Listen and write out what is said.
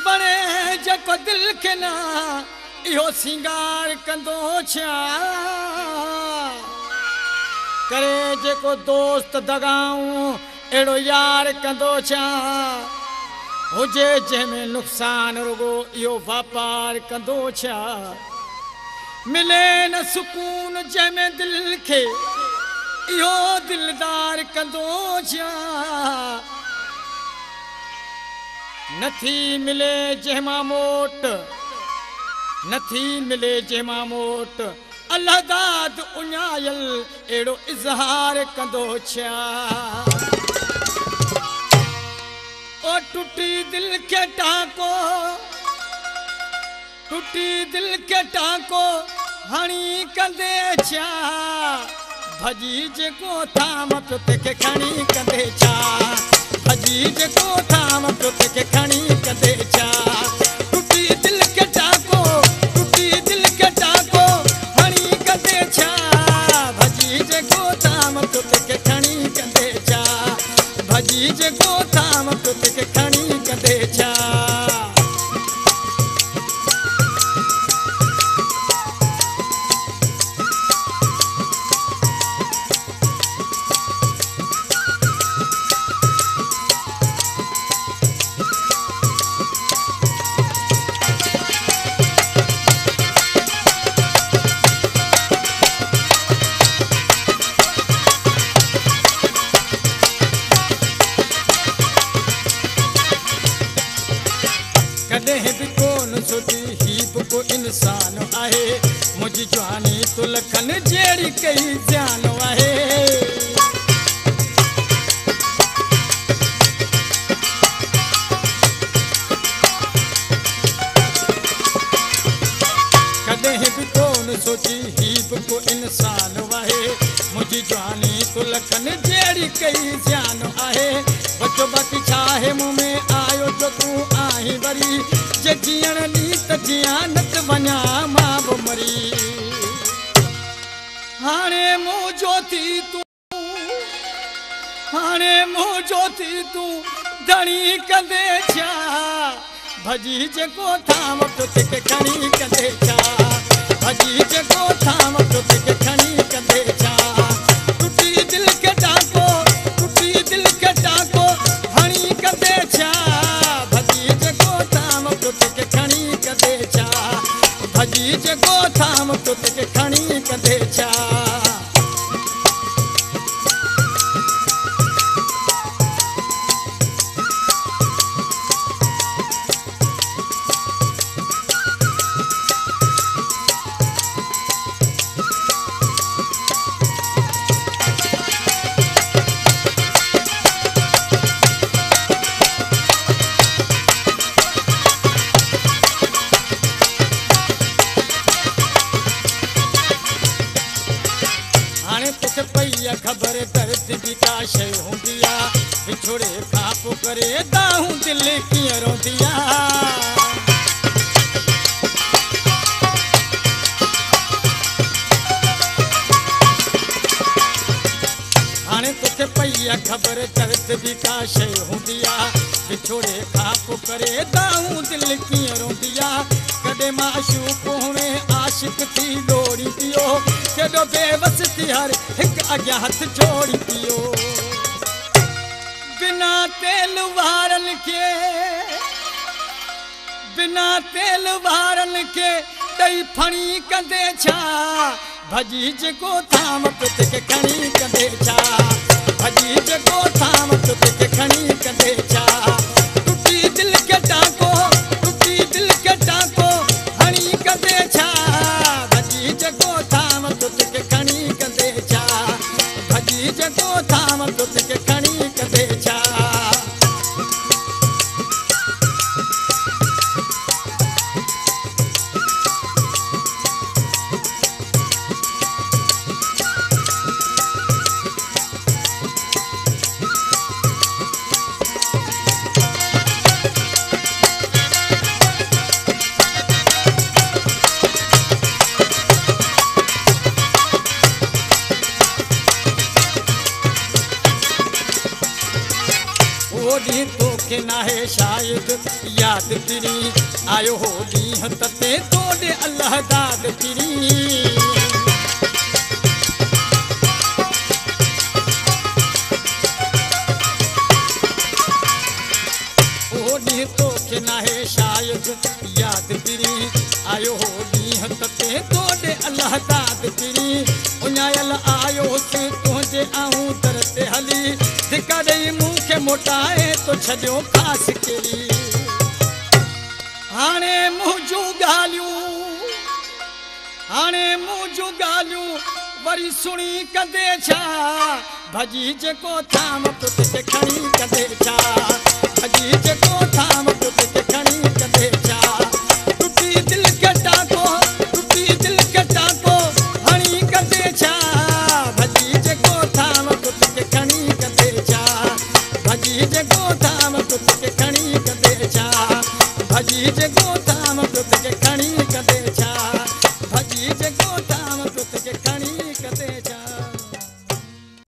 बणे जेको दिल के ना इहो सिंगार कंदो छा करे जेको दोस्त दगाऊं एड़ो यार कंदो छा हुजे जंहिंमें नुक़सान रुगो इहो वापार कंदो छा मिले न सुकून जंहिंमें दिल खे इहो दिलदार कंदो छा नथी मिले जंहिंमां मोट नथी मिले जंहिंमां मोट अल्लाह दाद उञायल एड़ो इज़हार कंदो छा ओ टूटी दिल के टाको टूटी दिल के टाको हणी कंदे छा भजी जेको थाम पियो तंहिंखे खणी कंदे छा भजी जेको थाम पियो तंहिंखे खणी कंदे छा टूटी दिल के टाको टूटी दिल के टाको हणी कंदे छा भजी जेको थाम पियो तंहिंखे खणी कंदे छा भजी जेको थाम पियो तंहिंखे खणी कंदे छा कॾहिं बि कोन सोची ही बि को इंसान आहे मुंहिंजी जवानी तो लखनि जहिड़ी कई ज़ान आहे कॾहिं बि कोन सोची ही बि को इंसान आहे मुंहिंजी जवानी तो लखनि जहिड़ी कई ज़ान आहे बचो बाक़ी छा आहे मुंह में आयो जो तूं आहीं वरी जे जीअण ॾी त जियां न त वञा मां बि मरी हाणे मुंहुं जो थी तूं धणी कंदे छा भजी जेको थाम पियो तंहिंखे खणी कंदे छा भजी जेको थाम पियो तंहिंखे खणी कंदे छा टूटी दिल के टाको टूटी दिल के टाको हणी कंदे छा भजी जेको थाम पियो तंहिंखे खणी कंदे छा भजी जेको थाम पियो तंहिंखे खणी कंदे छा खबर दर्द भी का शइ हूंदी आहे विछोड़े खां पोइ करे दाहूं दिल कीअं रोंदी आहे हाणे तोखे पई आहे खबर दर्द भी का शइ हूंदी आहे विछोड़े खां पोइ करे दाहूं दिल कीअं रोंदी आहे कॾहिं माशूक हुए आशिक थी लोड़ी पियो केॾो बेवस थी हर हिकु अॻियां हथ जोड़ी पियो बिना तेल वारनि खे ॾेई फणी कंदे छा भजी जेको थाम पियो तंहिंखे खणी कंदे छा भजी जेको थाम पियो तंहिंखे खणी कंदे छा टूटी दिल के टाको टूटी दिल के टाको हणी कंदे छा भजी जेको थाम पियो तंहिंखे खणी कंदे छा भजी जेको थाम पियो तंहिंखे खणी कंदे छा नाहे शायद याद तिरी आयो हो ॾींहं ते तोड़े अल्लाह दाद तिरी ओ ॾींहं तोखे नाहे शायद याद तिरी आयो हो ॾींहं ते तोड़े अल्लाह दाद तिरी उञायल आयो तुंहिंजे आऊं दर ते हली धिका ॾेई मूंखे मोटाए तो छॾियो ख़ासि कहिड़ी हाणे मुंहिंजूं ॻाल्हियूं वरी सुणी कंदे छा भॼी जेको थाम पुत